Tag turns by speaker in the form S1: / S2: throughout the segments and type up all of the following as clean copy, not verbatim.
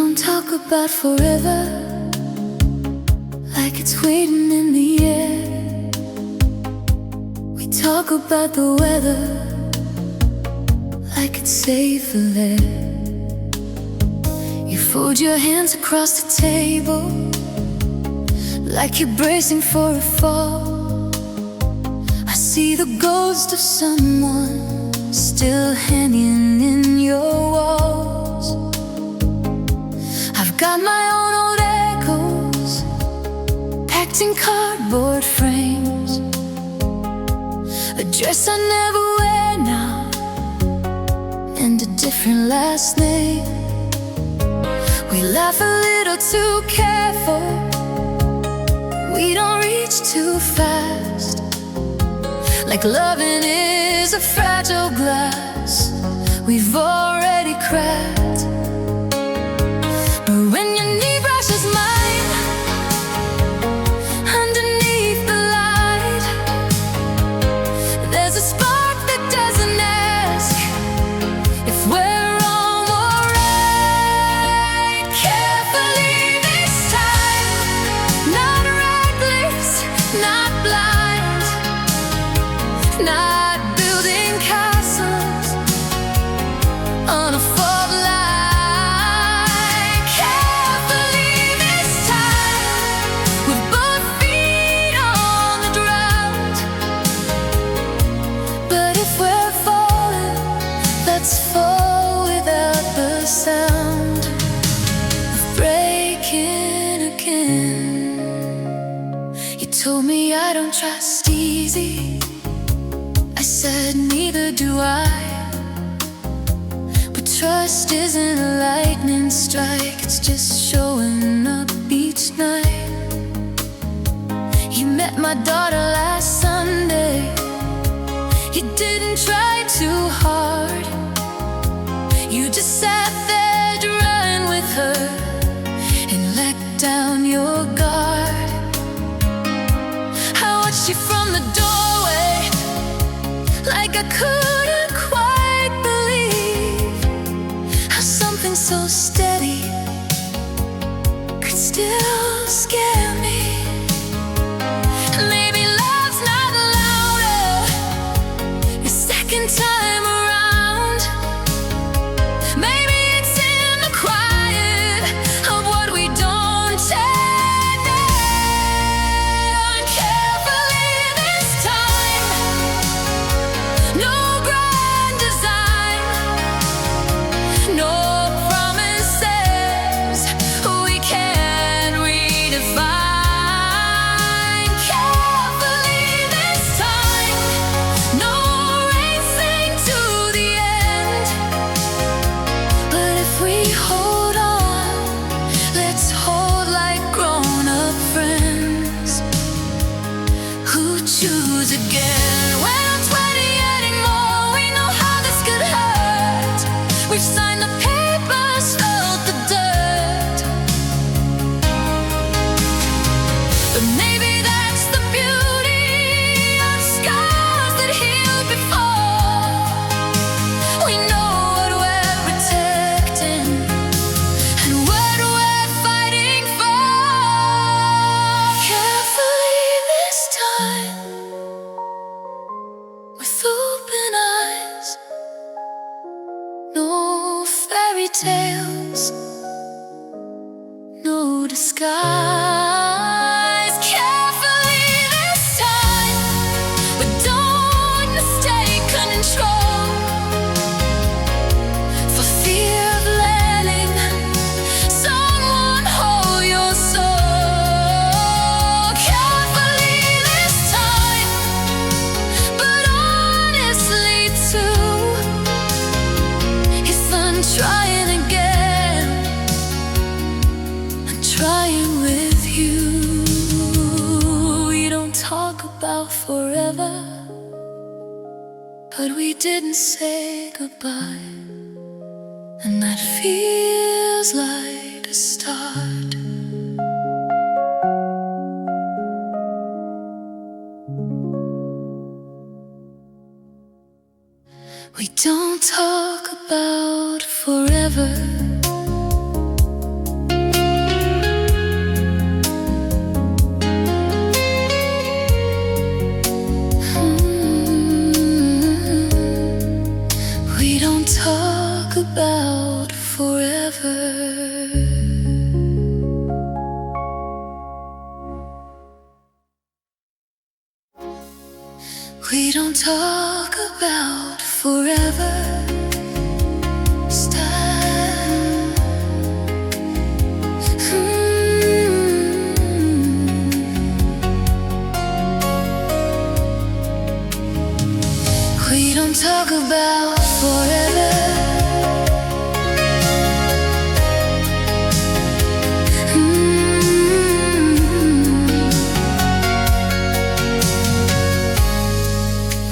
S1: don't talk about forever like it's waiting in the air. We talk about the weather like it's safer there. You fold your hands across the table like you're bracing for a fall. I see the ghost of someone still hanging in your walls. I've got my own old echoes packed in cardboard frames, a dress I never wear now, and a different last name. We laugh a little too careful, we don't reach too fast, like loving is a fragile glass we've already cracked. But when your knee brushes mine underneath the light, there's a spark that doesn't ask if we're wrong or right. Carefully this time, not reckless, not blind, not building castles on a fault line. Carefully this time, with both feet on the ground. But if we're falling, let's fall without the sound of breaking again. You told me I don't trust easy, I said neither do I. But trust isn't a lightning strike, it's just showing up each night. You met my daughter last Sunday, you didn't try too hard, you just sat there drying with her and let down your guard. I watched you from the doorway like I couldn't quite believe how something so steady could still scare me. Maybe love's not louder the second time around. Maybe it's in the quiet of what we don't tell down. Carefully this time, no grand design, no promises we can't redefine. Carefully this time, no racing to the end. But if we hold on, let's hold like grown-up friends who choose again. We're not 20 anymore, we know how this could hurt. We've signed the papers, felt the dirt. But maybe that's the beauty of scars that heal before we know what we're protecting and what we're fighting for. Carefully this time, with open eyes, no fairy tales, no disguise. Carefully this time, we don't mistake control for fear of letting someone hold your soul. Carefully this time, but honestly too, if I'm trying again, I'm trying with you. We don't talk about forever, but we didn't say goodbye, and that feels like a start. We don't talk about forever, We don't talk about forever. We don't talk about forever.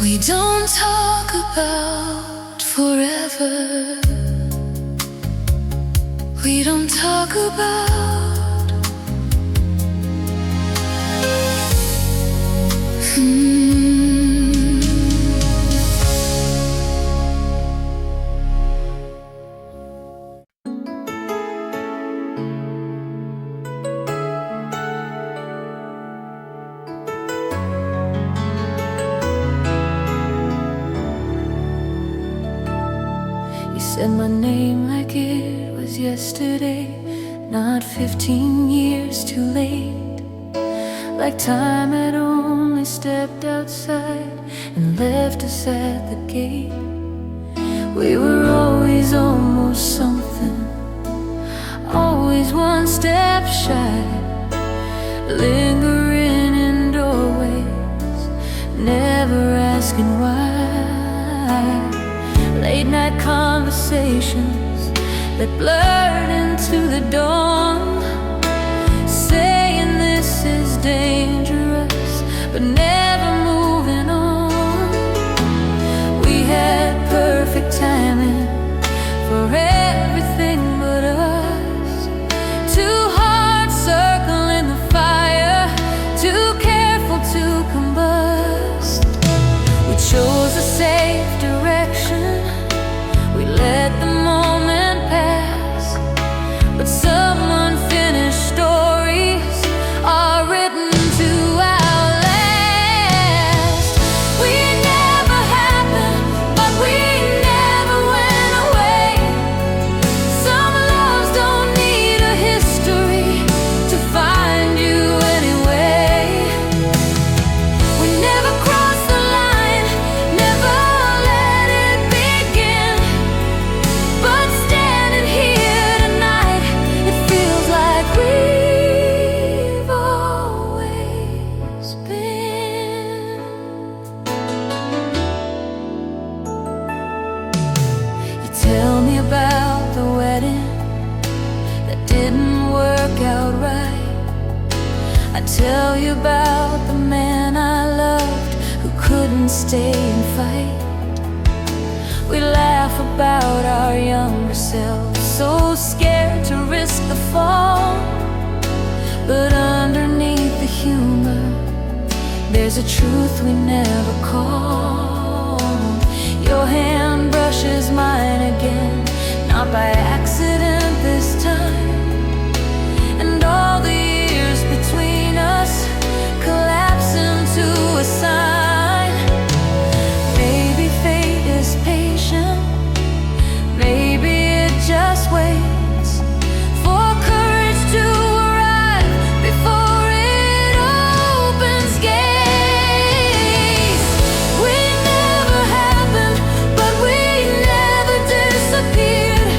S1: We don't talk about forever. We don't talk about You said my name like it was yesterday, not 15 years too late. Like time had only stepped outside and left us at the gate. We were always almost something, always one step shy, lingering in doorways, never asking why. Late night conversations that blurred into the dawn, saying this is dangerous, but never moving on. We had perfect timing for everything but us. Two hearts circling the fire, too careful to combust. We chose a safe direction. We let the moment pass, but some unfinished stories are written to outlast. We never happened, but we never went away. Some loves don't need a history to find you anyway. We never crossed the line, never let it begin. But standing here tonight, it feels like we've always been. You tell me about the wedding that didn't work out right. I tell you about the man I loved who couldn't stay and fight. We laugh about our younger selves, so scared to risk the fall. But underneath the humor, there's a truth we never call. Your hand brushes mine again, not by accident this time. And all the years between us collapse into a sign. Maybe fate is patient, maybe it just waits for courage to arrive before it opens gates. We never happened, but we never disappeared.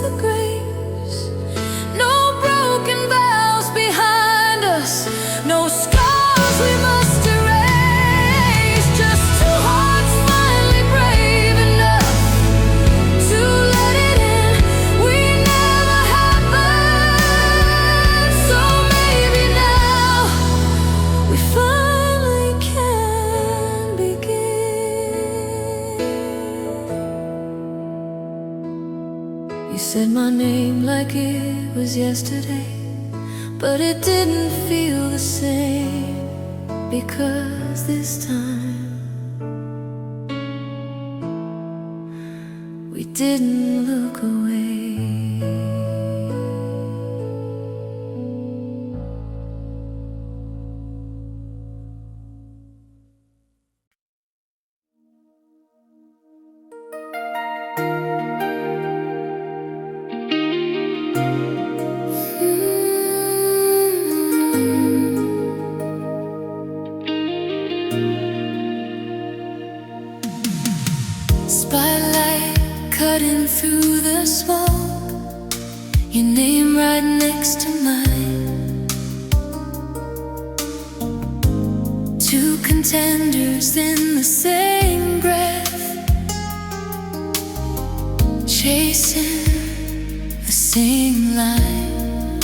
S1: the graves. No broken vows behind us, no scars we must erase. Just two hearts finally brave enough to let it in. We never happened, so maybe now we finally can begin. You said my name like it was yesterday, but it didn't feel the same, because this time we didn't look away. Spotlight cutting through the smoke, your name right next to mine. Two contenders in the same breath, chasing the same line.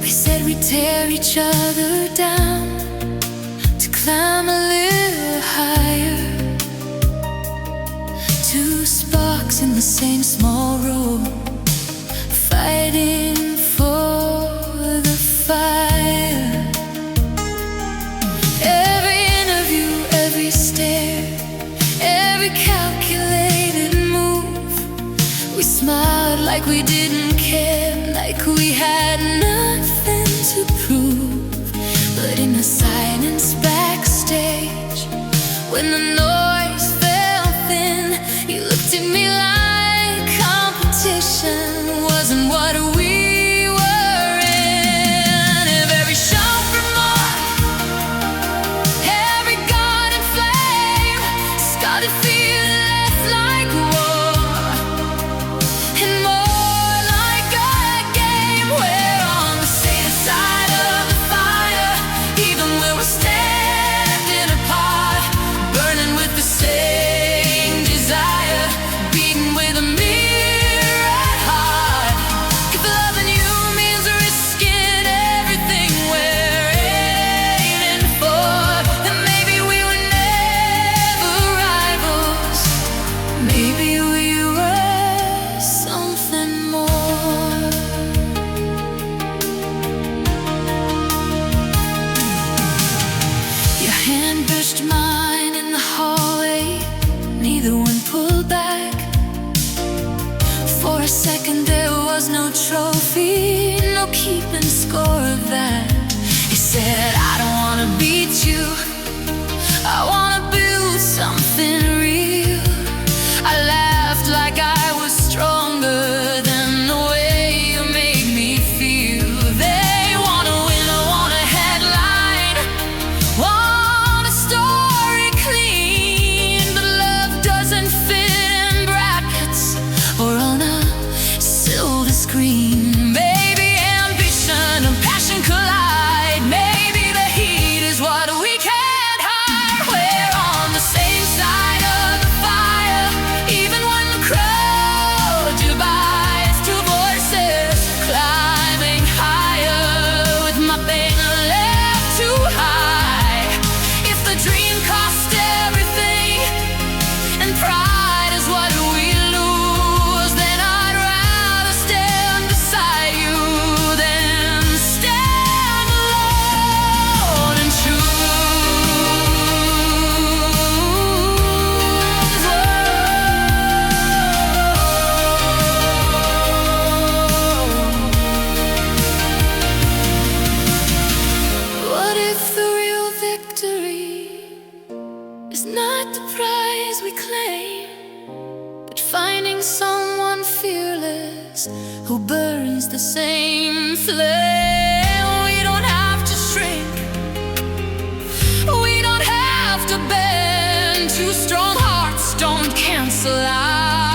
S1: They said we'd tear each other down to climb a little higher. Two sparks in the same small room, fighting for the fire. Every interview, every stare, every calculated move, we smiled like we didn't care, like we had nothing to prove. But in the silence backstage, when the noise fell thin, you looked at me like competition wasn't what we were in. If every shout for more, every garden flame started feeling less like war and more like a game. We're on the same side of the fire, even when we're standing apart, burning with the same desire, beating with a mirror heart. If loving you means risking everything we're aiming for, then maybe we were never rivals. Maybe we were something more. Your hand brushed mine in the hallway, neither one pulled back. For a second there was no trophy, no keeping score of that. He said, I don't wanna beat you, I wanna build something real. I laughed like I was stronger than the way you made me feel. They wanna win, I want a headline, want a story clean, but love doesn't fit in brackets or on a silver screen. Maybe ambition and passion collide, maybe the heat is what we can't hide. We're on the same side of the fire, even when the crowd divides. Two voices climbing higher, with my pain left too high. If the dream cost everything and pride is what we lose, then I'd rather stand beside you than stand alone and what if the real victory is not the prize we claim, but finding someone fearless who burns the same flame? We don't have to shrink, we don't have to bend. Two strong hearts don't cancel out.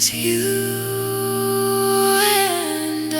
S1: was you and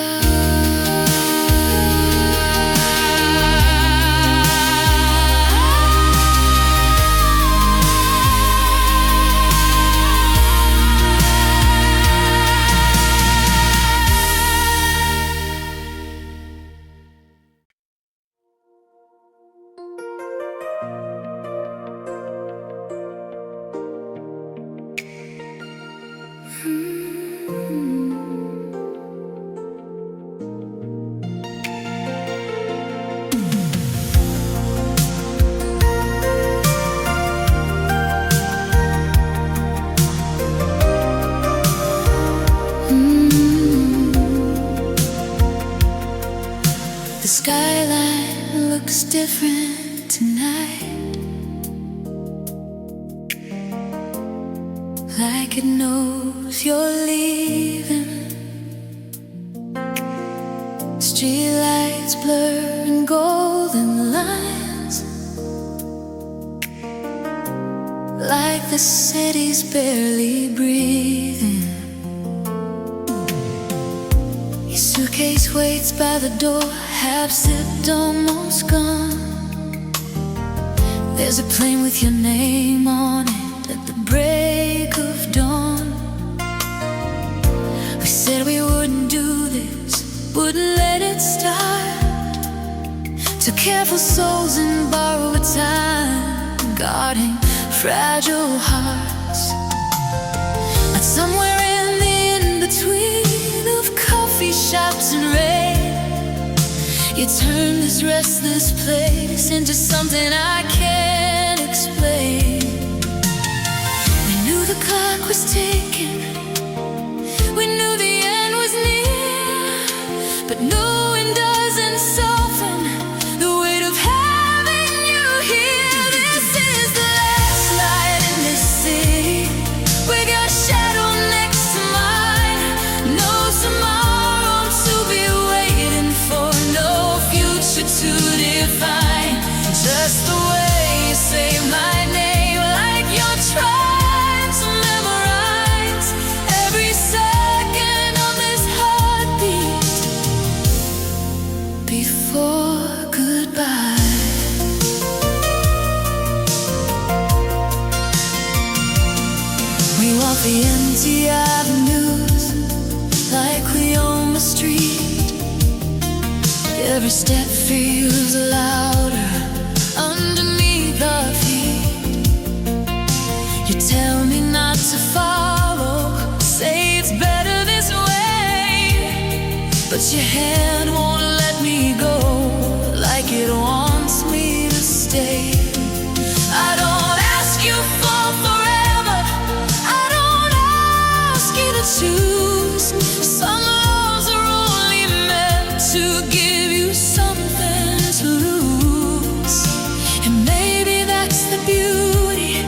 S1: the skyline looks different tonight, like it knows you're leaving. Streetlights blur in golden lines, like the city's barely breathing. Your suitcase waits by the door, half zipped, almost gone. There's a plane with your name on it at the break of dawn. We said we wouldn't do this, wouldn't let it start. Two careful souls in borrowed time, guarding fragile hearts. And somewhere in the in-between of coffee shops and rain, you turned this restless place into something I can't explain. We knew the clock was ticking, we knew the end was near, but knowing doesn't soften the weight of having you here. This is the last night in this city, with your shadow next to mine. No tomorrow to be waiting for, no future to define. Just the way you say my name, like you're trying to memorize every second of this heartbeat before goodbye. We walk the empty avenues like we own the street. Every step feels louder underneath our feet. You tell me not to follow, say it's better this way, but your hand won't let me go, like it wants me to stay. I don't ask you for forever, I don't ask you to choose. Some laws are only meant to give you something to lose. And maybe that's the beauty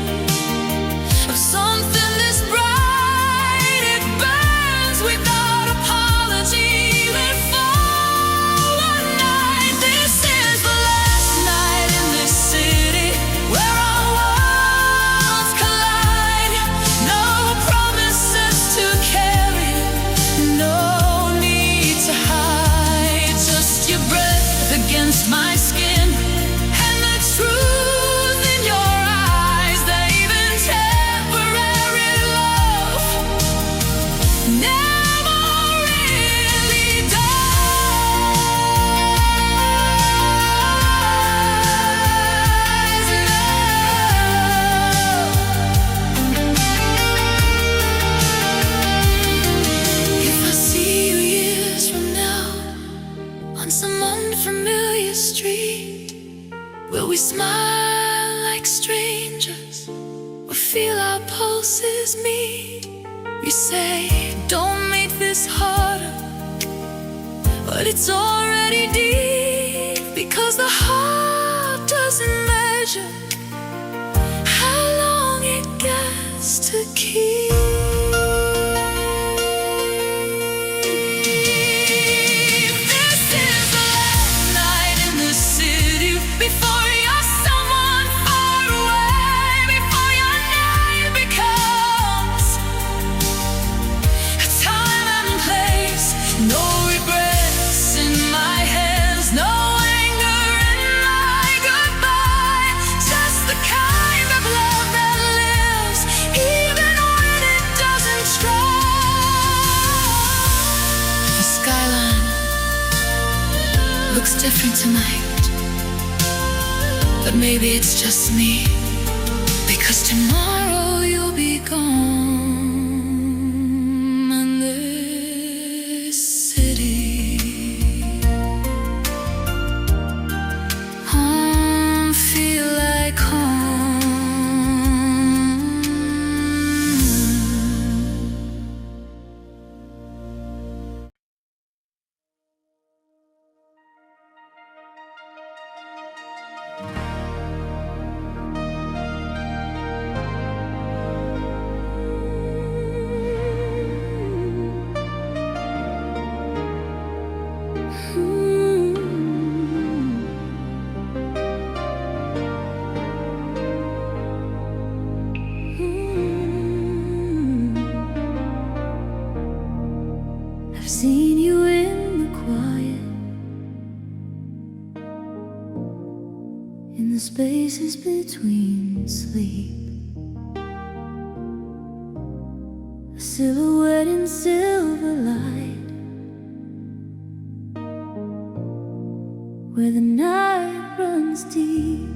S1: of something this bright. It burns without apology before one night. This is the last night in this city where our worlds collide. No promises to carry, no need to hide. Just your breath against my skin and the truth in your eyes that even temporary love never really dies. If I see you years from now on some unfamiliar street, will we smile like strangers or feel our pulses meet? You say, don't make this harder, but it's already deep, because the heart doesn't measure how long it gets to keep. This is the last night in the city before you're someone far away, before your name becomes different tonight, but maybe it's just me, because tomorrow you'll be gone, and this city feel like home. Seen you in the quiet, in the spaces between sleep, a silhouette in silver light, where the night runs deep.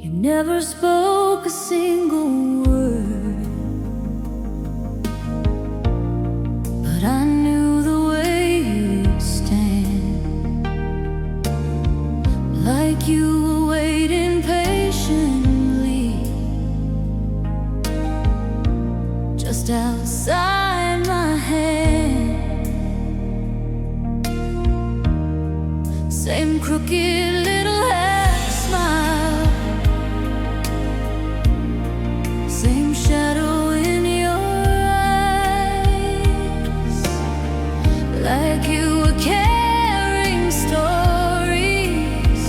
S1: You never spoke a single word, but I knew the way you'd stand, like you were waiting patiently, just outside my hand. Same crooked little half smile, same shadow in your eyes, like you were carrying stories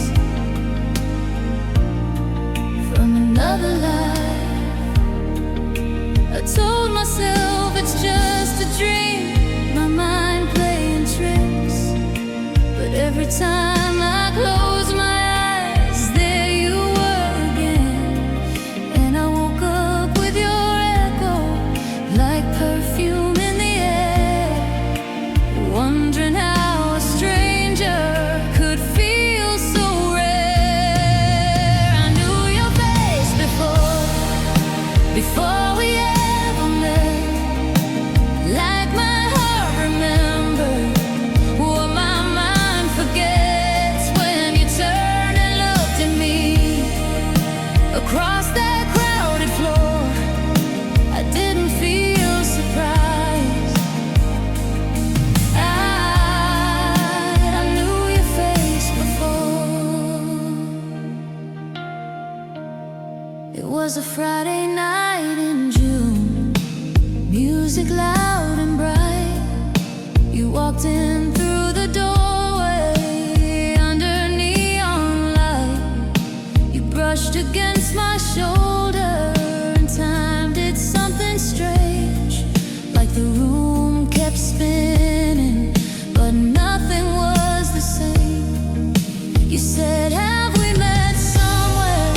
S1: from another life. I told myself it's just a dream, my mind playing tricks, but every time I close my eyes, there you were again, and I woke up with your echo, like perfume in the air, wondering how a stranger could feel so rare. I knew your face before we ever met, like my heart remembered what my mind forgets. When you turned and looked at me across that crowded floor, I didn't feel surprised. I knew your face before. It was a Friday night in June, music loud and bright. You walked in through the doorway under neon light. You brushed against my shoulder, and time did something strange, like the room kept spinning, but nothing was the same. You said, have we met somewhere?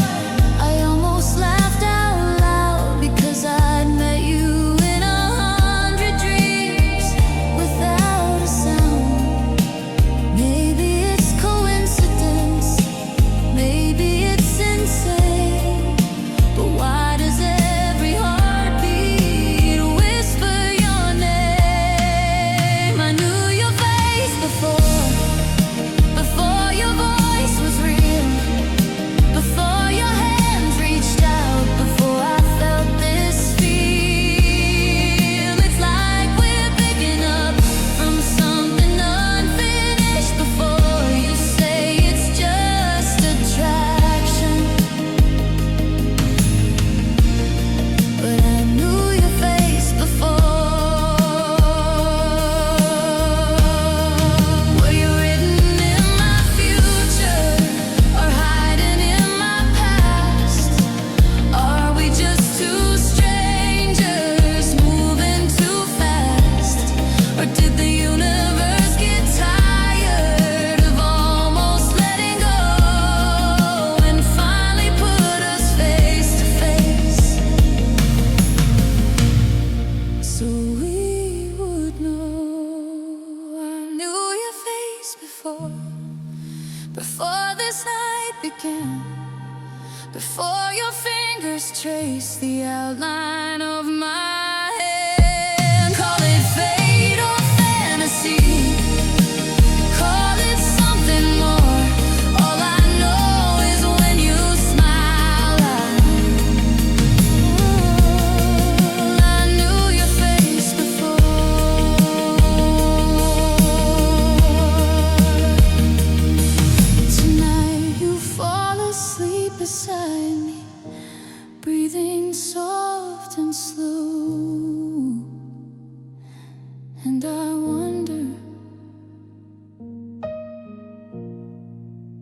S1: I almost laughed out loud, because I'd met you in 100 dreams without a sound. before this night began, before your fingers trace the outline of my hand. Call it fate or fantasy, call it something more. All I know is when you smile, I knew your face before. Tonight you fall asleep beside me, breathing soft and slow, and I wonder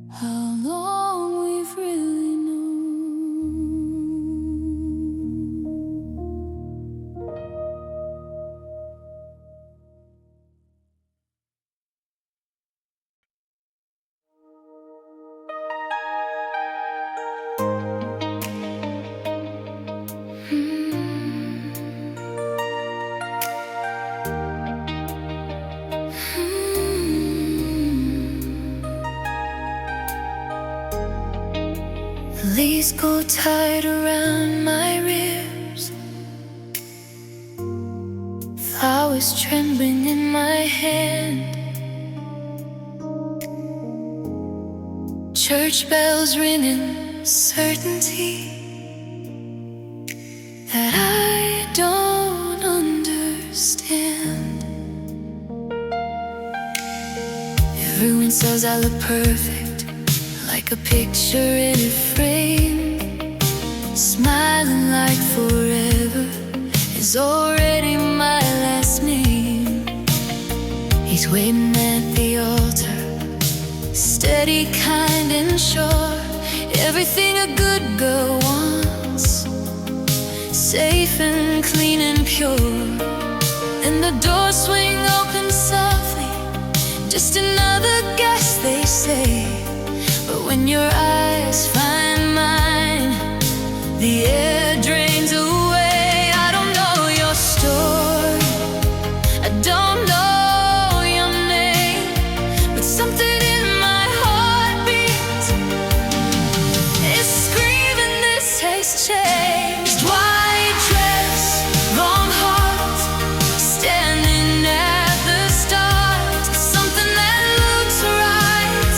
S1: how long we've really known. Leaves go tight around my ribs, flowers trembling in my hand, church bells ringing, certainty that I don't understand. Everyone says I look perfect, like a picture in a frame, smiling like forever is already my last name. He's waiting at the altar, steady, kind and sure, everything a good girl wants, safe and clean and pure. And the doors swing open softly, just another guest they say. But when your eyes find mine, the air drains away. I don't know your story, I don't know your name, but something in my heartbeat is screaming this has changed. White dress, wrong heart, standing at the start. Something that looks right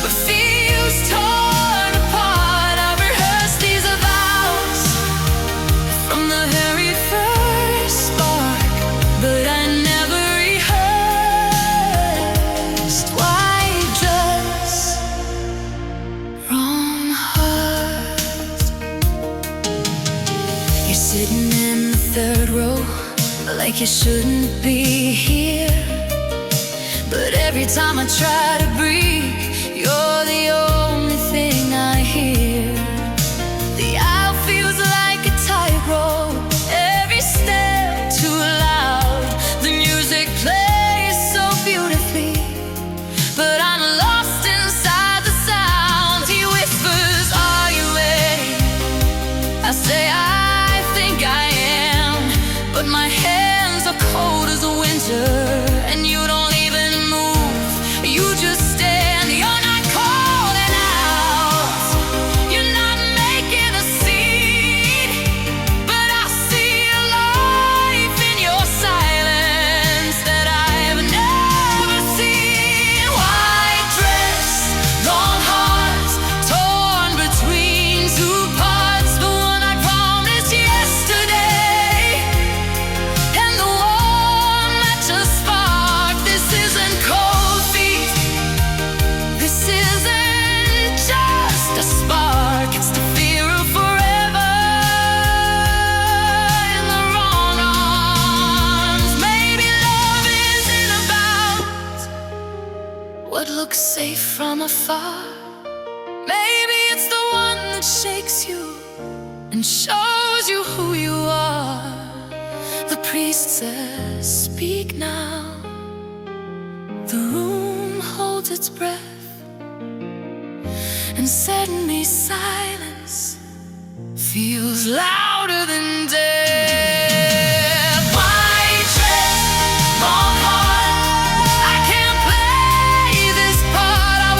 S1: but feels torn apart. I rehearsed these vows from the very first spark, but I never rehearsed. White dress, wrong heart. You're sitting in the third row, like you shouldn't be here, but every time I try to breathe, you're the only thing I hear. The aisle feels like a tightrope, every step too loud. The music plays so beautifully, but I'm lost inside the sound. He whispers, are you ready? I say, I think I am, but my hands are cold as winter, and you don't even move, you just stand. You're not calling out, you're not making a scene, but I see a life in your silence that I've never seen. White dress, wrong heart, torn between two parts. The one I promised yesterday, and the one that just sparked. This isn't cold feet, this isn't just a spark, it's the fear of forever in the wrong arms. Maybe love isn't about what looks safe from afar. Maybe it's the one that shakes you and shows you who you are. The priest says, speak now. The room holds its breath, and suddenly silence feels louder than death. White dress, wrong heart, I can't play this part. I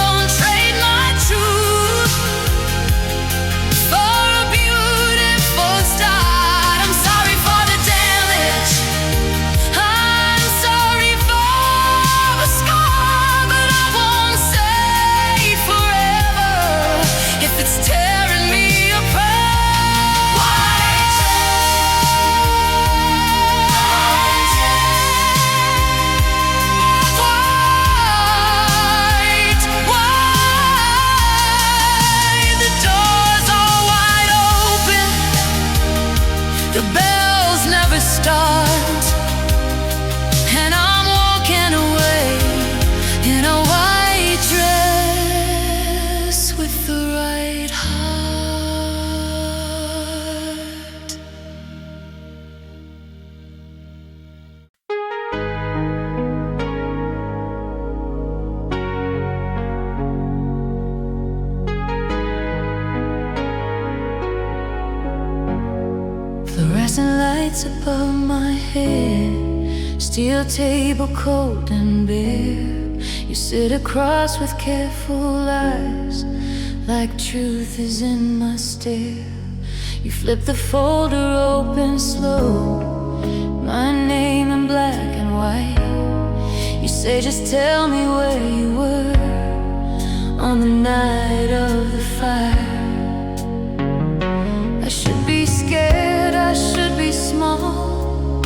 S1: nights above my head, steel table cold and bare. You sit across with careful eyes, like truth is in my stare. You flip the folder open slow, my name in black and white. You say just tell me where you were on the night of the fire. I should be scared, I should be small,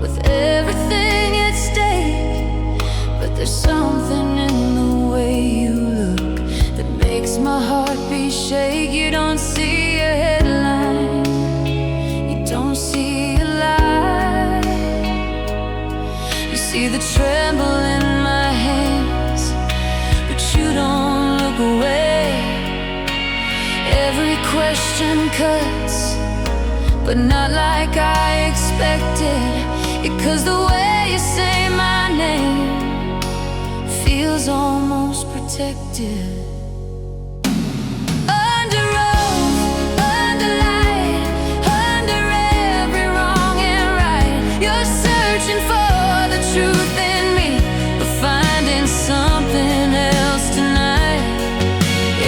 S1: with everything at stake. But there's something in the way you look that makes my heartbeat shake. You don't see a headline, you don't see a lie. You see the tremble in my hands, but you don't look away. Every question cuts, but not like I expected it, 'cause the way you say my name feels almost protected. Under oath, under light, under every wrong and right, you're searching for the truth in me, but finding something else tonight.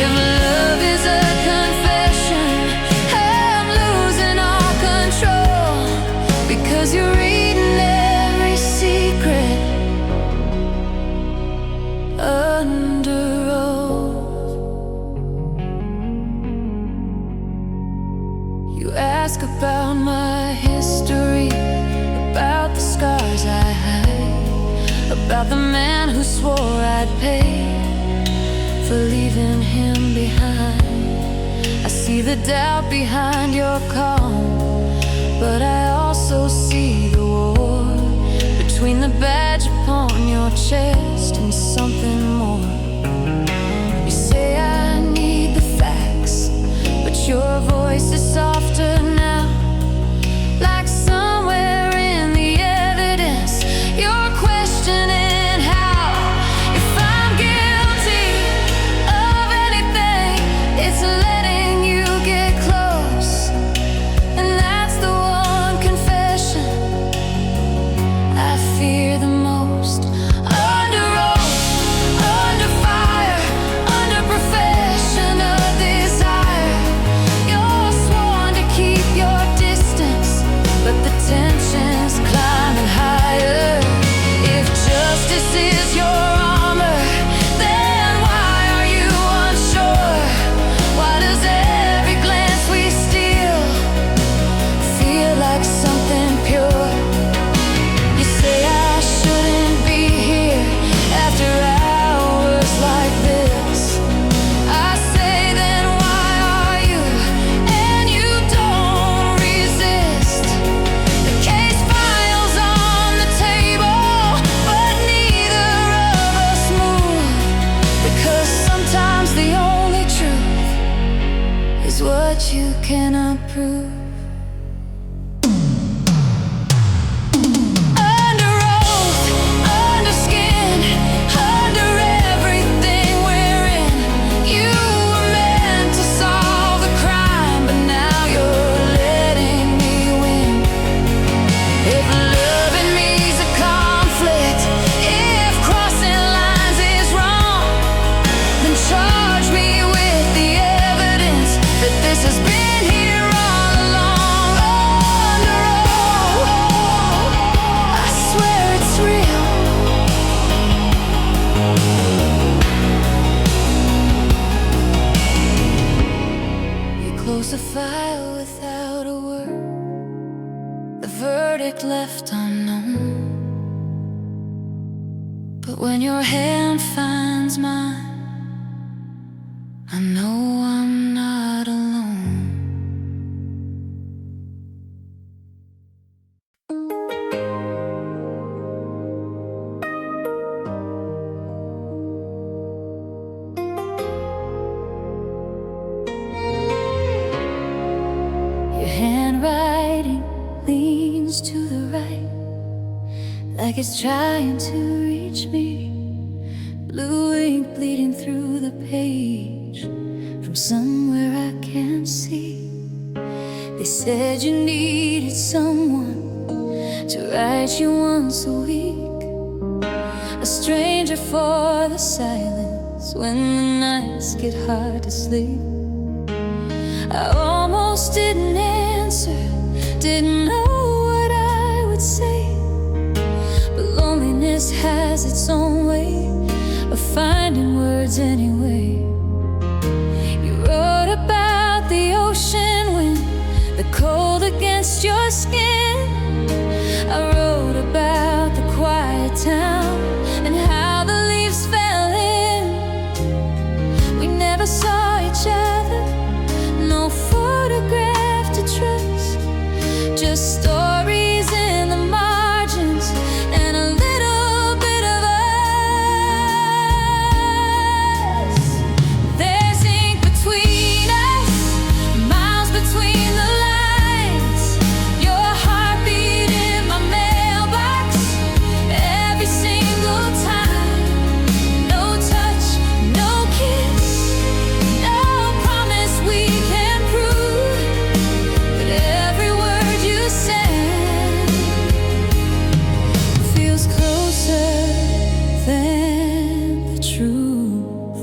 S1: If love is a confession, I'm losing all control, because you're reading every secret under oath. You ask about my history, about the scars I hide, about the man who swore I'd pay for leaving him behind. I see the doubt behind your calm, but I also see the war between the badge upon your chest and something more. You say I need the facts, but your voice is softer now, like somewhere in the evidence you're questioning how. If I'm guilty of anything, it's letting you get close, and that's the one confession I fear the most. Under oath, under fire, under professional desire, you're sworn to keep your distance, but the tension's climbing higher. If justice is your armor, then why are you unsure? Why does every glance we steal feel like something pure? You say I shouldn't be here after hours like this. I say then why are you? And you don't resist. The case files on the table, but neither of us move, because sometimes the only truth is what you cannot prove. Under oath, under skin, under everything we're in. You were meant to solve the crime, but now you're letting me win. If loving me's a conflict, if crossing lines is wrong, then charge me with the evidence that this has been here all along. Under oath, I swear it's real. You close the file without a word, the verdict left unknown. But when your hand finds mine, I know I'm not alone. Your handwriting leans to the right, like it's trying to reach me. Blue ink bleeding through the page from somewhere I can't see. They said you needed someone to write you once a week, a stranger for the silence when the nights get hard to sleep. I almost didn't answer, didn't know what I would say, but loneliness has its own way of finding words anyway. You wrote about the ocean wind, the cold against your skin. I wrote about the quiet town and how the leaves fell in. We never saw each other, no photograph to trust, just stories in the margins and a little bit of us. There's ink between us, miles between the lines, your heartbeat in my mailbox every single time. No touch, no kiss, no promise we can prove, but every word you said feels closer than the truth.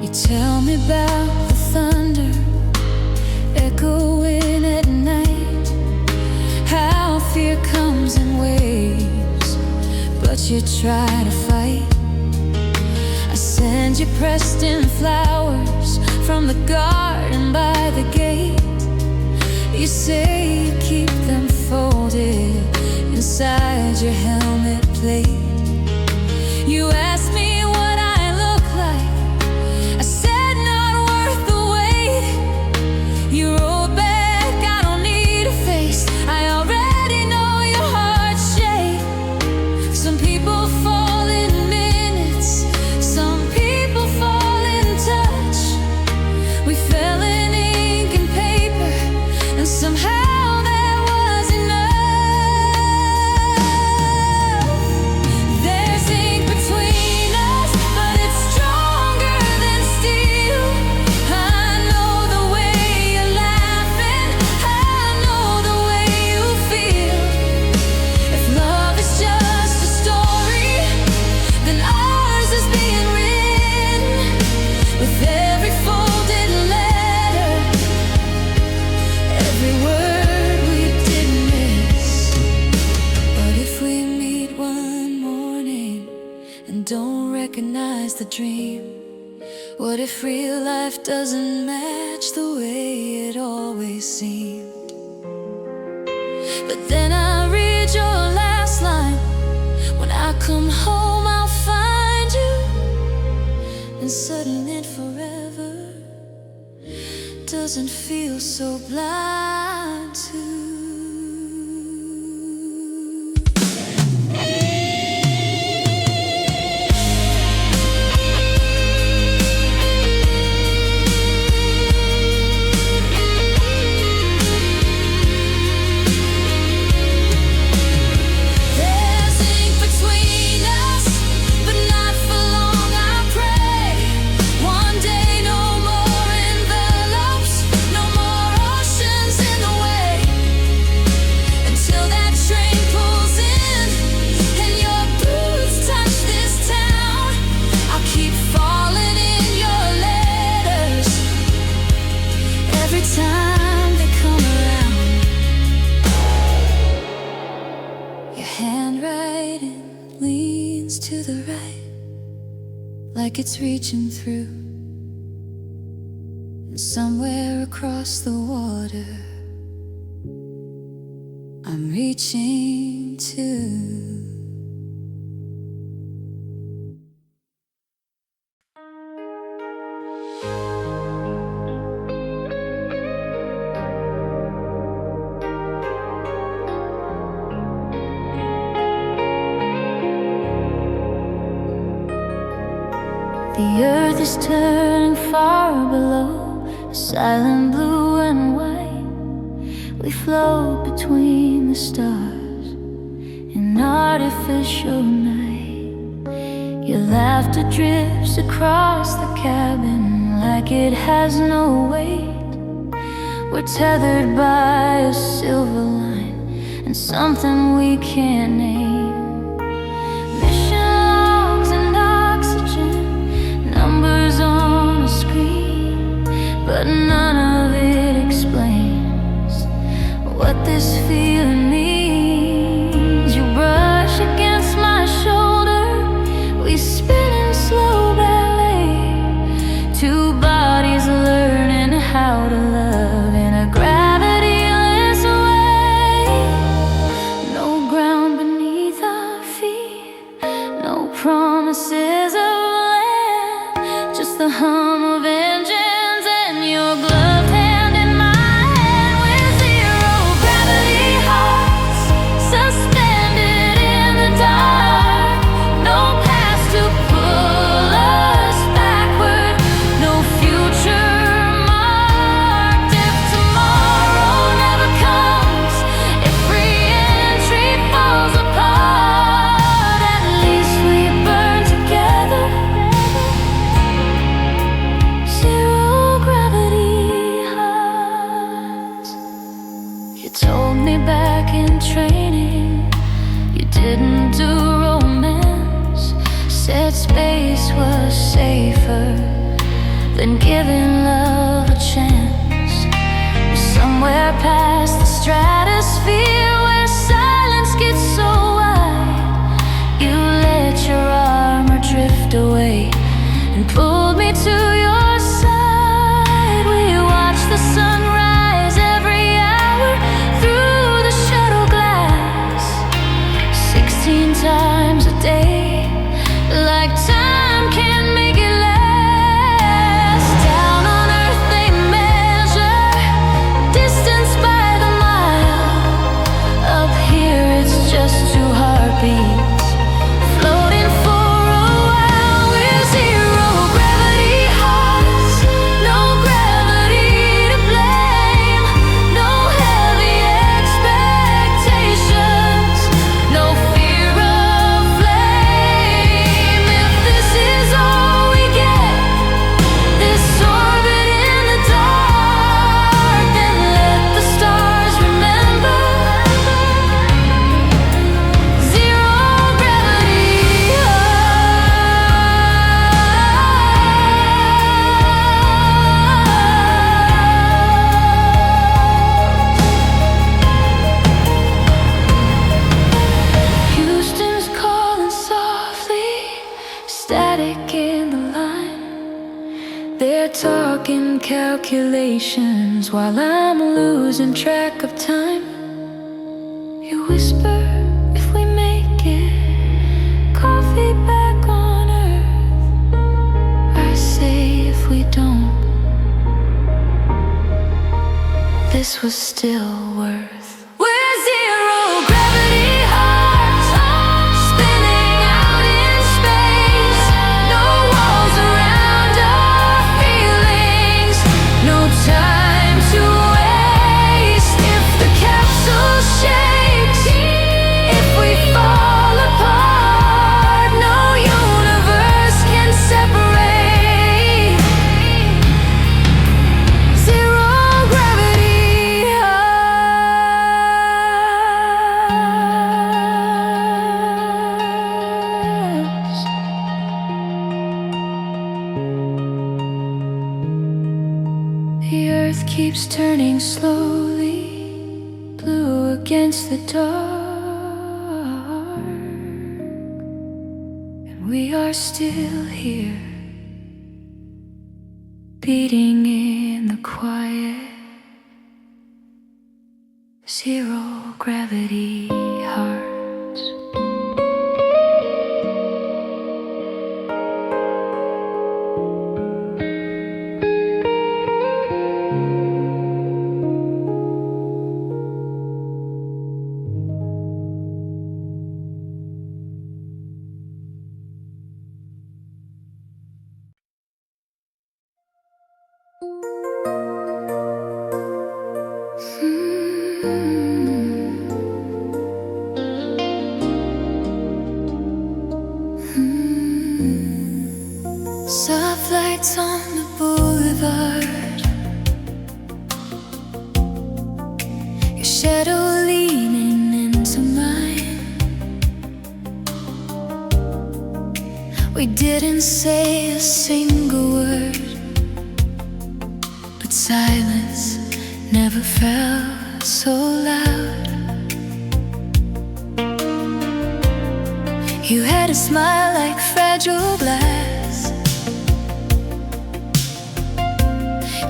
S1: You tell me about the thunder echoing at night, how fear comes in waves, but you try to fight. I send you pressed in flowers from the garden by the gate. You say you keep them folded inside your helmet plate. You ask me what I look like, I said not worth the wait. You wrote back, I don't need a face, I already know your heart's shape. Some people fall in minutes, some people fall in touch. We fell in ink and paper, and somehow that was enough. There's ink between us, but it's stronger than steel. I know the way you're laughing, I know the way you feel. If love is just a story, then ours is being written with every folded letter, every word we didn't miss. But if we meet one morning and don't recognize the dream, what if real life doesn't match the way it always seemed? But then I read your last line, when I come home I'll find you, and suddenly forever doesn't feel so blind too. There's ink between us, but not for long, I pray. One day no more envelopes, no more oceans in the way. Until that train pulls in and your boots touch this town, I'll keep falling in your letters every time they come around. Your handwriting leans to the right, like it's reaching through, and somewhere across the water I'm reaching too. The earth is turning far below, silent blue and white. We float between the stars in artificial night. Your laughter drips across the cabin like it has no weight. We're tethered by a silver line, and something we can't name. Mission logs and oxygen, numbers on a screen, but none of it explains what this feeling means. You brush against my shoulder, we spin in slow ballet, two bodies learning how to love in a gravity-less way. No ground beneath our feet, no promises of land, just the hum of engines and your gloved hand in my hand. With zero gravity hearts suspended in the dark, no past to pull us backward, no future marked. If tomorrow never comes, if re-entry falls apart, at least we burn together. Zero gravity hearts. You told me back in training you didn't do romance, said space was safer than giving love a chance. Somewhere past the stratosphere where silence gets so wide, you let your armor drift away and pulled me to your side. We watch the sunrise every hour through the shuttle glass, 16 times a day, like time can't make it last. Down on earth they measure distance by the mile, up here it's just two heartbeats floating for a while. We're zero gravity hearts, no gravity to blame, no heavy expectations, no fear of flame. If this is all we get, this orbit in the dark, then let the stars remember. Zero gravity hearts. Houston's calling softly, static in the line. They're talking calculations while I'm losing track of time. You whisper if we make it, coffee back on earth. I say if we don't, this was still worth. We're zero gravity hearts, spinning out in space. No walls around our feelings, no time to waste. If the capsule shakes, if we fall apart, no universe can separate. Zero gravity hearts. The earth keeps turning slowly, blue against the dark, and we are still here, beating in the quiet. Zero gravity hearts. Soft lights on the boulevard, your shadow leaning in didn't say a single word, but silence never felt so loud. You had a smile like fragile glass,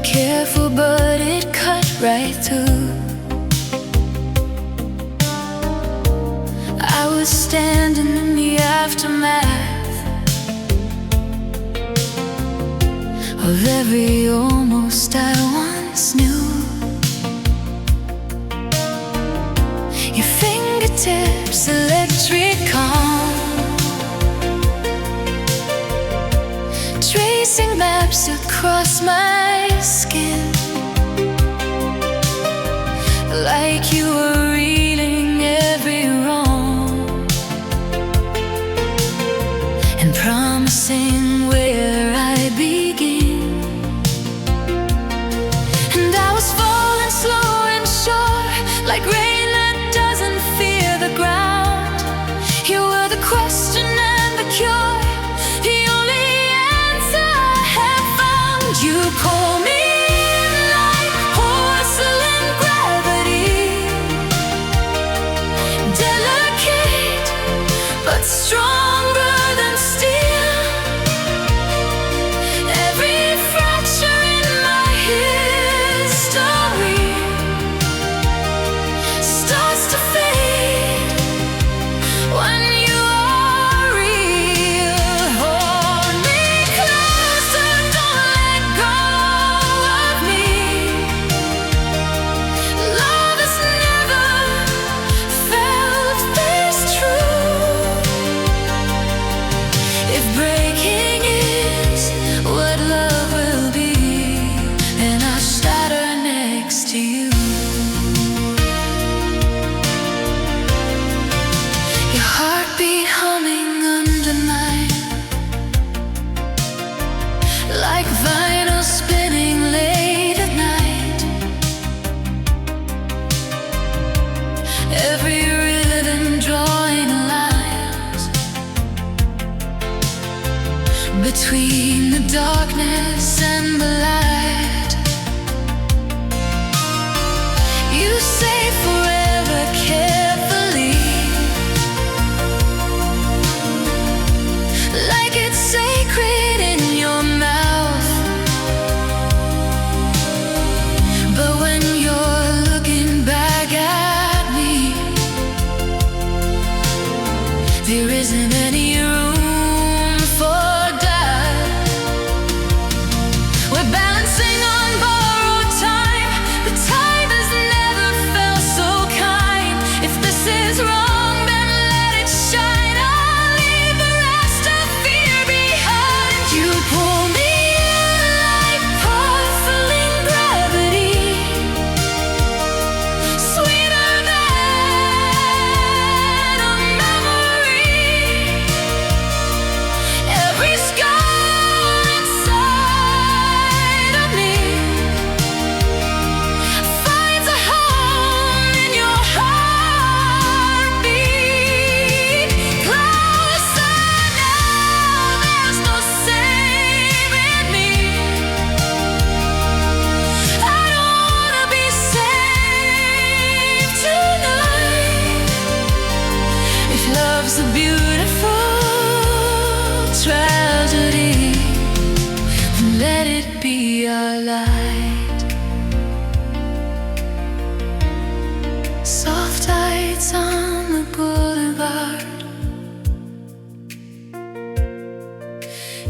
S1: careful but it cut right through. I was standing in the aftermath of every almost I once knew. Your fingertips electric calm, tracing maps across my skin, like you were reeling every wrong and promising where I begin. And I was falling slow and sure, like rain that doesn't fear the ground. You were the question and the cure, the only answer I have found. You call me like porcelain gravity, delicate but stronger than steel. Every fracture in my history starts to fade when you are real. Hold me closer, don't let go of me. Love has never felt this true. If breaking is what love will be, then I'll shatter next to you. Your heartbeat humming under mine, like vinyl spinning late at night. Every rhythm drawing lines between the darkness and the light. You say forever carefully, like it's sacred in your mouth. But when you're looking back at me, there isn't any room for doubt. We're balancing on borrowed time. The tide has never felt so kind. If this is wrong, then let it shine. I'll leave the rest of fear behind. You pull me in like porcelain gravity, sweeter than a memory. Every scar inside of me finds a home in your heartbeat. Closer now, there's no saving me. I don't wanna be saved tonight. If love's a beautiful tragedy, then let it be our light. Soft lights on the boulevard,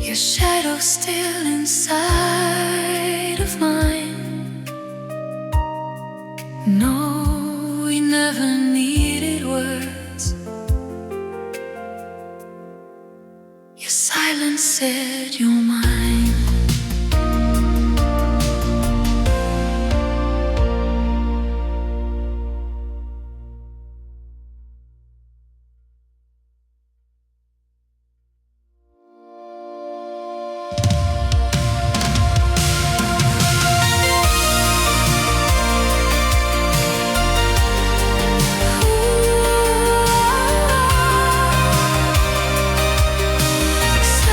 S1: your shadow still inside of mine. No, we never needed words. Your silence said you're mine.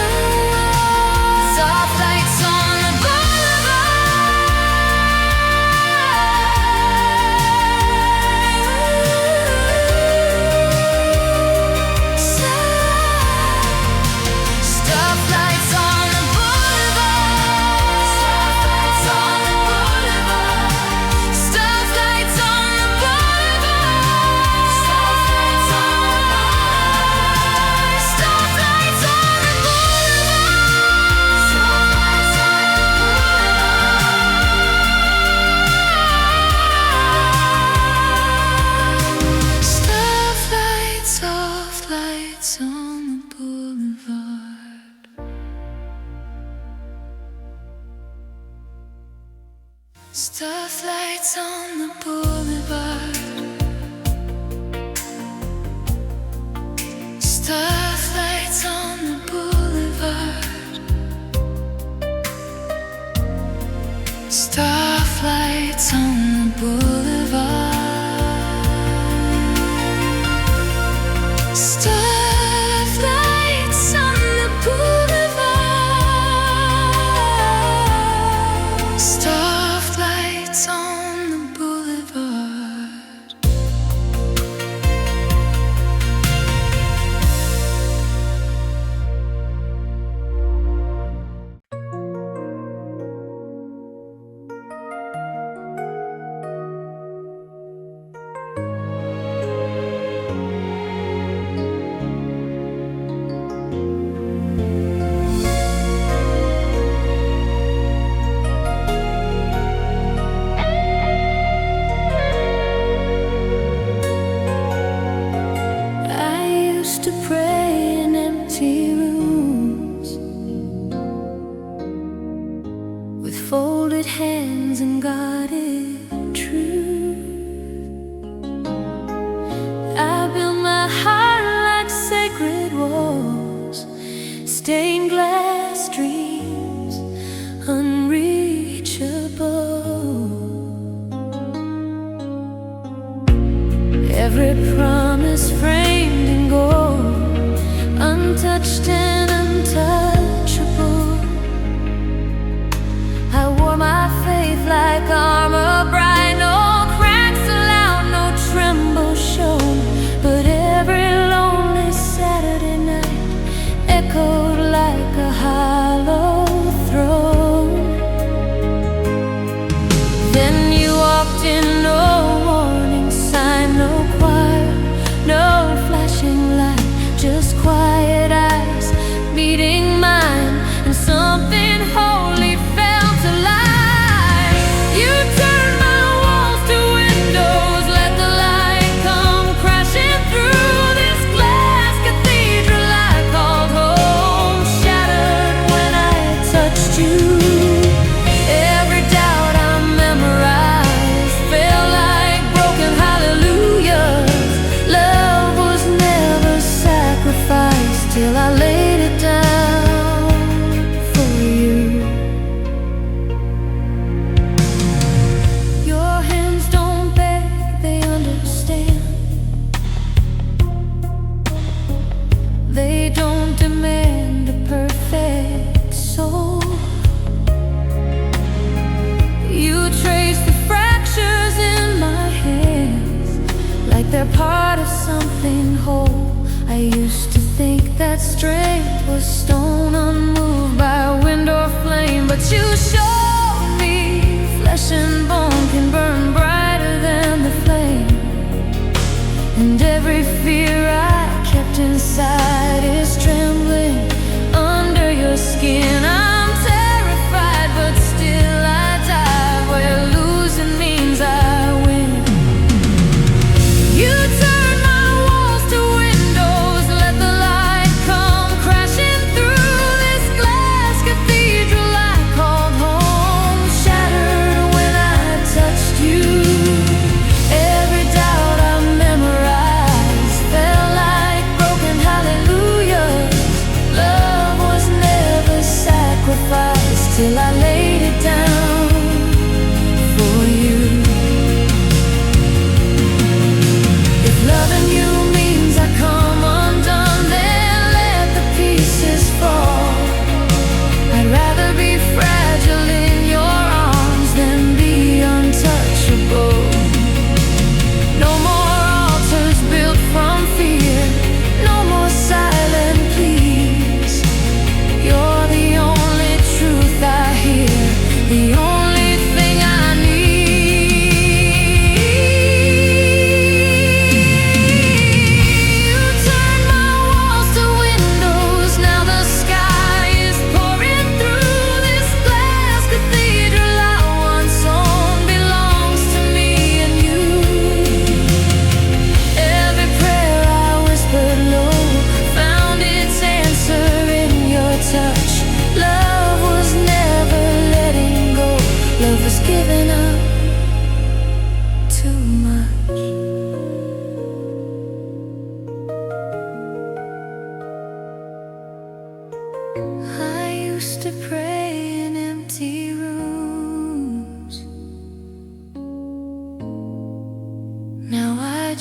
S1: Ooh, Starlights on the boulevard. Starlights on the boulevard. Starlights on the boulevard. Starlights on the boulevard. Starlights on the boulevard. To pray in empty rooms with folded hands and guarded truth. I built my heart like sacred walls, stained glass dreams unreachable. Every promise framed in gold, untouched and untouchable. I wore my faith like armor bright, no cracks allowed, no tremble shown. But every lonely Saturday night echoed like a hollow throne. Then you walked in, no warning sign, no choir, no flashing light, just quiet eyes meeting mine, and something holy fell to life. You turned my walls to windows, let the light come crashing through this glass cathedral I called home. Shattered when I touched you. Every doubt I memorized felt like broken hallelujahs. Love was never sacrificed till I laid it down for you. Your hands don't beg, they understand. They don't demand a perfect soul. You trace the fractures in my hands like they're part of something whole. I used to think that strength was stone unmoved by wind or flame, but you showed me flesh and bone can burn brighter than the flame. And every fear I kept inside is trembling under your skin. I'm terrified, but still I die where losing means I win. You turn my walls to windows, let the light come crashing through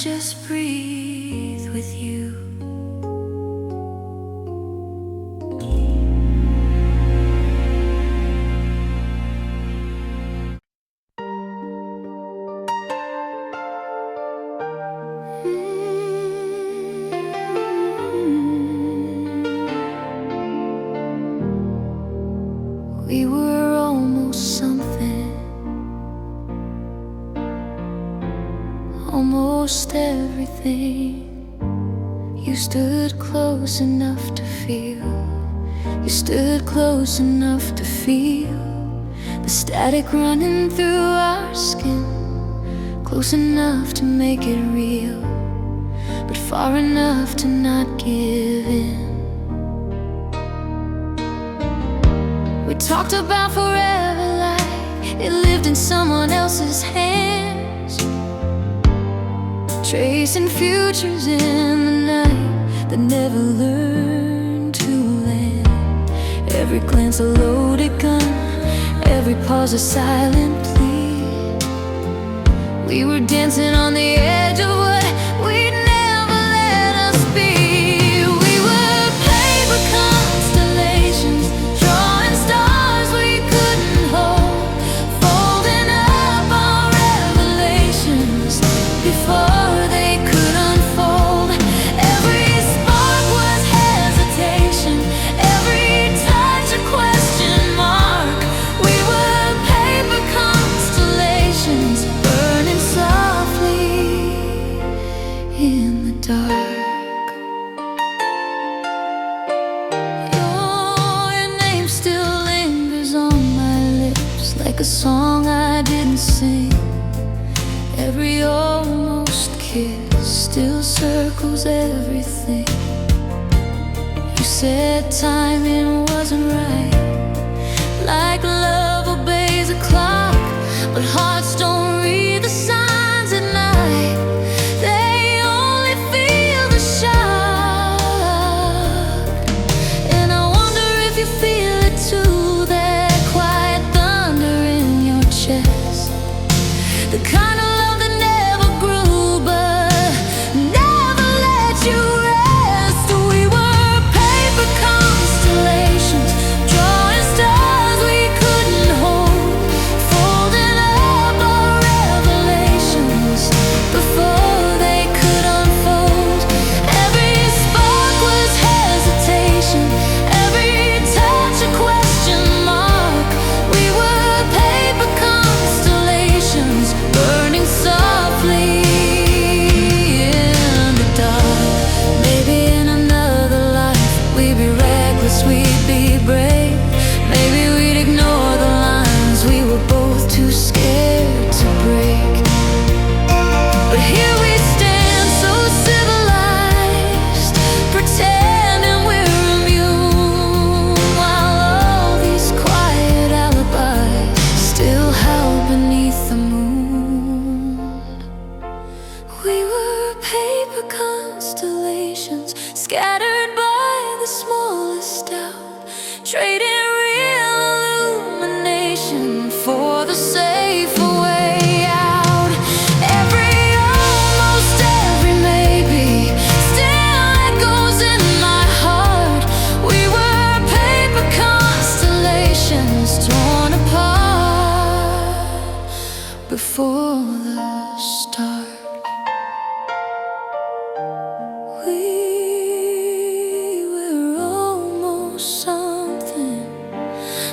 S1: just breathe with you. We were almost something, almost everything. You stood close enough to feel, you stood close enough to feel the static running through our skin, close enough to make it real, but far enough to not give in. We talked about forever like it lived in someone else's hands, tracing futures in the night that never learned to land. Every glance a loaded gun, every pause a silent plea. We were dancing on the edge of what we'd never let us be. We were paper constellations, drawing stars we couldn't hold, folding up our revelations before they could unfold. Every spark was hesitation, every touch a question mark. We were paper constellations, burning softly in the dark. Your name still lingers on my lips like a song I didn't sing. Every almost kiss still circles everything. You said timing wasn't right, like love obeys a clock, but hearts don't read the signs at night. They only feel the shock. And I wonder if you feel it too, that quiet thunder in your chest, the kind of love that never grew but never let you rest. We were paper constellations, drawing stars we couldn't hold, folding up our revelations before they could unfold. Every spark was hesitation, every touch a question mark. We were paper constellations, burning softly in the dark. Maybe in another life we'd be reckless, we'd be brave. Maybe we'd ignore the lines we were both too scared to break. But here we stand, so civilized, pretending we're immune, while all these quiet alibis still howl beneath the moon. We were paper constellations, scattered by the smallest doubt, trading real illumination for the safer way out. Every almost, every maybe still echoes in my heart. We were paper constellations, torn apart before the start. We were almost something,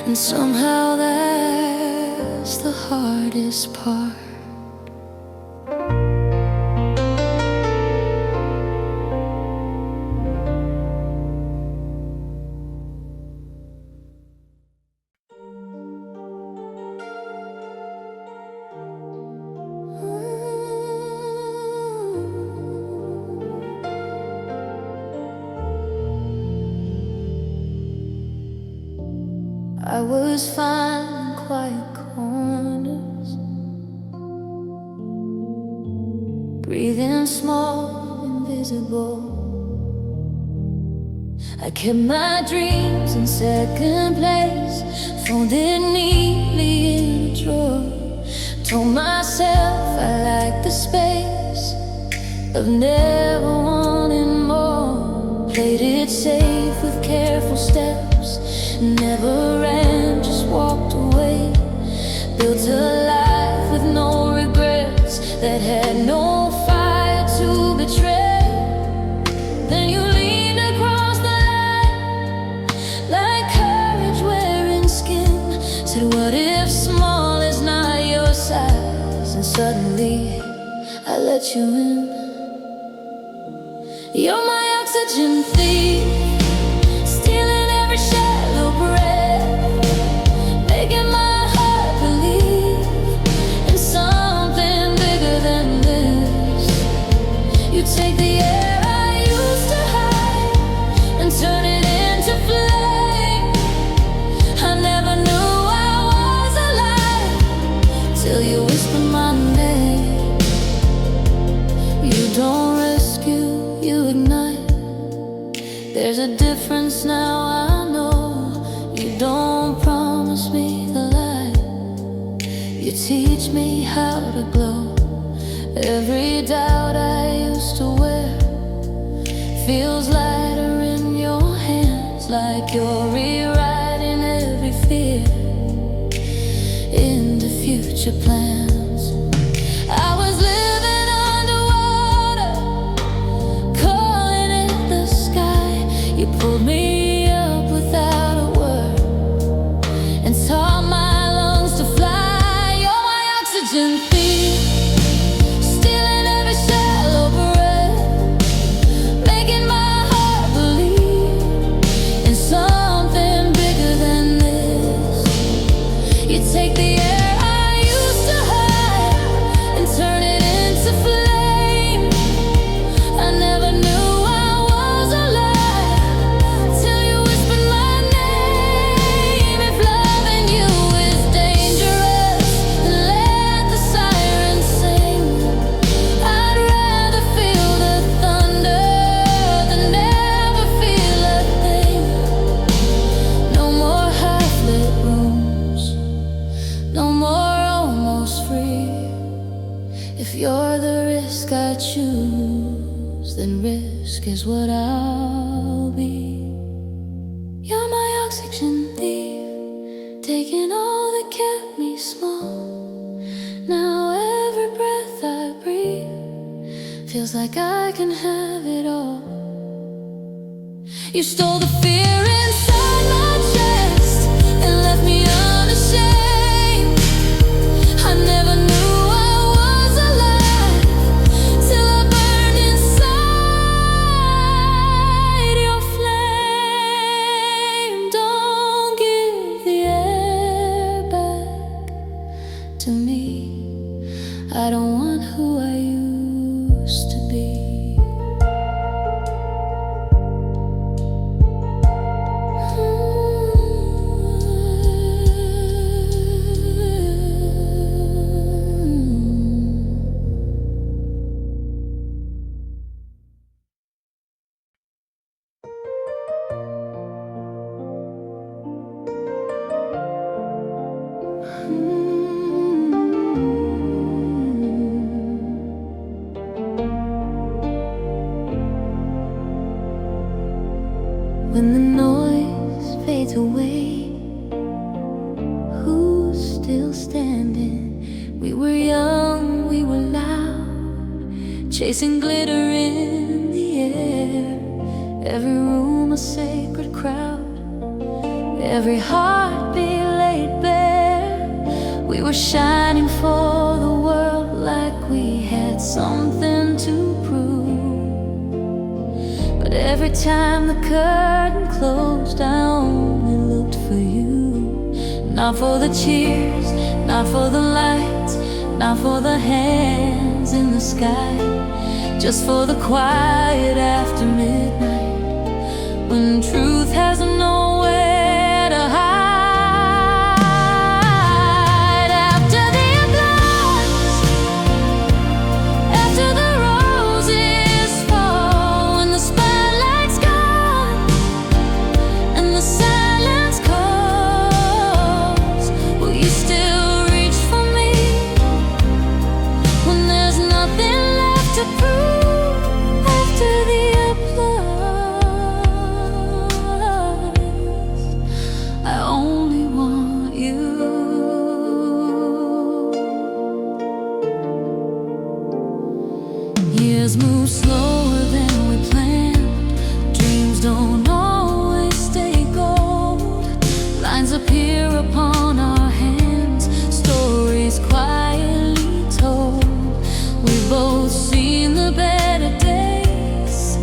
S1: and somehow that's the hardest part. I was finding quiet corners, breathing small, invisible. I kept my dreams in second place, folded neatly in a drawer. Told myself I liked the space, of never wanting more. Played it safe with careful steps, never ran, just walked away. Built a life with no regrets, that had no fire to betray. Then you leaned across the line, like courage wearing skin. Said, what if small is not your size? And suddenly I let you in. You're my oxygen thief, stealing every shallow breath, making my heart believe in something bigger than this. You take the air I used to hide and turn it into flame. I never knew I was alive till you whispered my name. You don't rescue, you ignite. There's a difference now, I know. You don't promise me the light, you teach me how to glow. Every doubt I used to wear feels lighter in your hands, like you're rewriting every fear into future plans. I was living underwater, calling it the sky. You pulled me up without a word and taught my lungs to fly. You're my oxygen thief, stealing every shallow breath, making my heart believe in something bigger than this. You take the air I used to hide and turn it into flame. I never knew I was alive till you whispered my name. If loving you is dangerous, then let the sirens sing. I'd rather feel the thunder than never feel a thing. No more half-lit rooms, no more almost free. If you're the risk I choose, then risk is what I'll be. You're my oxygen thief, taking all that kept me small. Now every breath I breathe feels like I can have it all. You stole the fear inside my chest and left me unashamed. I never knew I was alive till I burned inside your flame. Don't give the air back to me. I don't want who I used to be. When the noise fades away, who's still standing? We were young, we were loud, chasing glitter in the air. Every room a sacred crowd, every heartbeat laid bare. We were shining for the world like we had something to prove. But every time the curtain closed, I only looked for you. Not for the cheers, not for the lights, not for the hands in the sky, just for the quiet after midnight, when truth has nowhere to hide. After the applause, after the roses fall, when the spotlight's gone and the silence calls, will you still reach for me when there's nothing left to prove? tear upon our hands, stories quietly told. We've both seen the better days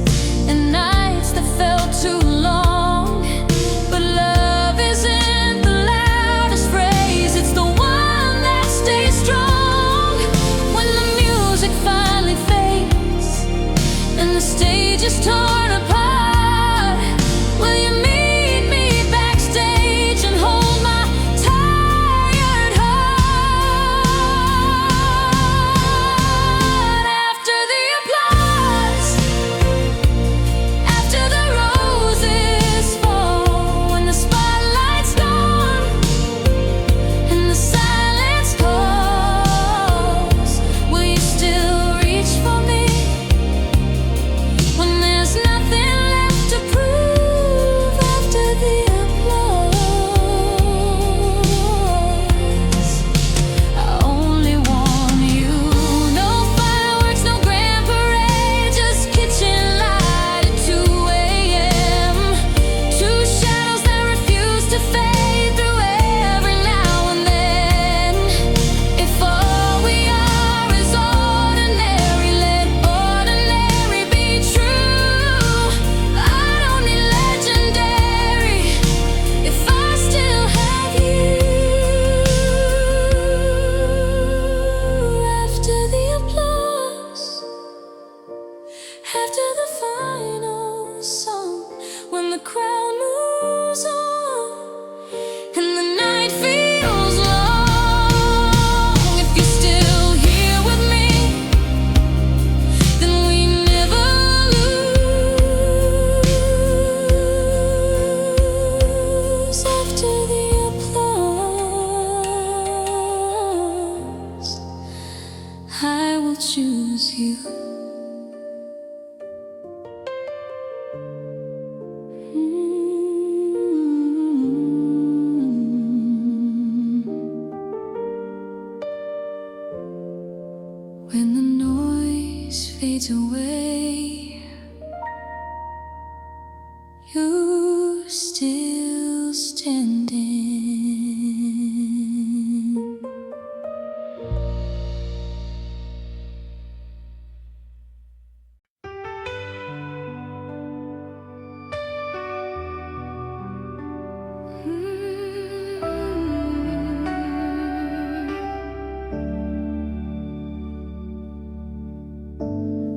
S1: and nights that felt too long. But love isn't the loudest phrase, it's the one that stays strong. When the music finally fades and the stage is torn apart, will you meet me backstage and hold my tired heart? After the applause, after the roses fall, when the spotlight's gone and the silence falls, will you still reach for me when there's nothing left to prove? After the applause, I only want you. No fireworks, no grand parade, just kitchen light at 2 a.m. Two shadows that refuse to fade through every now and then. If all we are is ordinary, let ordinary be true. I don't need legendary if I still have you. After the applause, after the final song, when the crowd moves on and the night feels long, if you're still here with me, then we never lose. After the applause, I will choose you. When the noise fades away, you're still standing.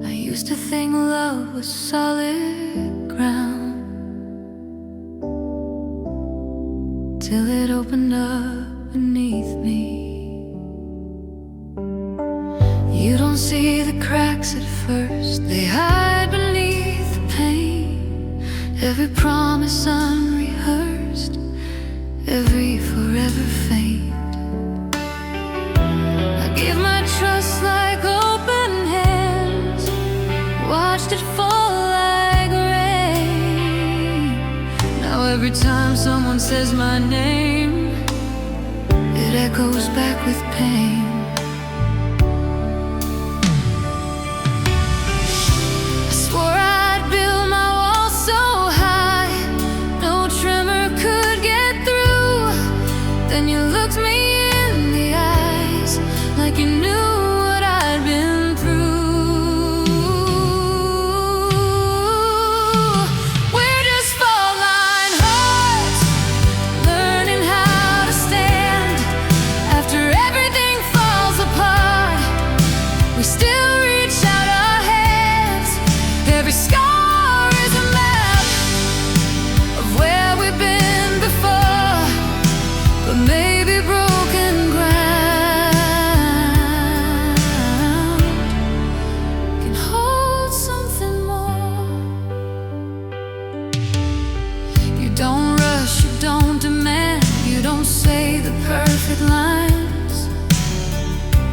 S1: I used to think love was solid ground, till it opened up beneath me. You don't see the cracks at first, they hide beneath the pain. Every promise unrehearsed, every forever faint. I give my trust like open hands, watched it fall like rain. Now every time someone says my name, it echoes back with pain. I swore I'd build my wall so high, no tremor could get through. Then you looked me in the eyes, like you knew what I'd been through. We're just Faultline Hearts, learning how to stand after everything falls apart. We still reach out our hands, every scar is a map of where we've been before, but maybe broken ground can hold something more. You don't rush, you don't demand, you don't say the perfect lines.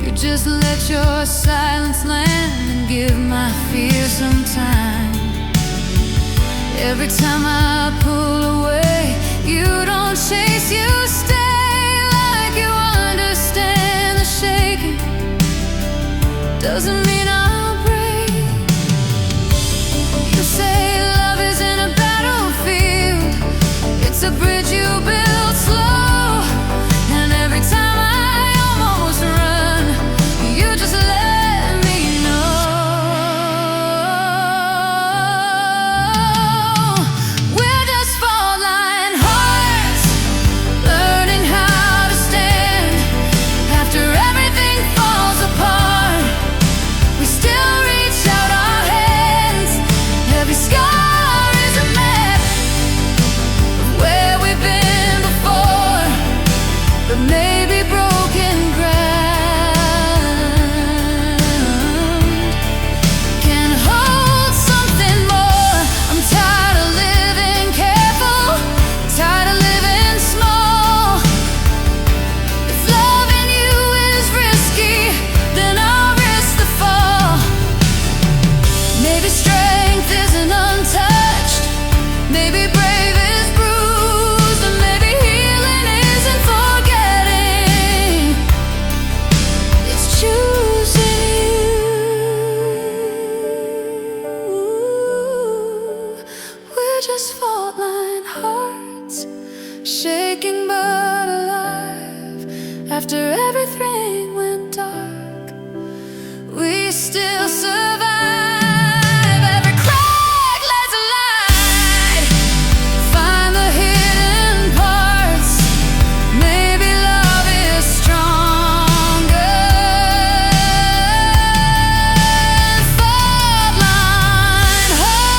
S1: You just let your silence land and give my fear some time. Every time I pull away, you don't chase, you stay, like you understand the shaking doesn't mean I'll break. You say love isn't a battlefield, it's a bridge you build slowly. maybe broken ground can hold something more. I'm tired of living careful, tired of living small. If loving you is risky, then I'll risk the fall. Maybe strength isn't untouched, maybe brave is bruised, and maybe healing isn't forgetting, it's choosing you. We're just faultline hearts, shaking but alive. After everything went dark, we still survive. Every crack lights a light. Find the hidden parts. Maybe love is stronger. Faultline hearts.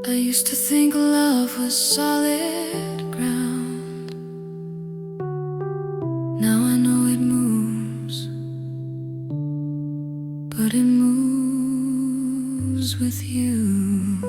S1: I used to think love was solid ground. Now I know it moves, but it moves with you.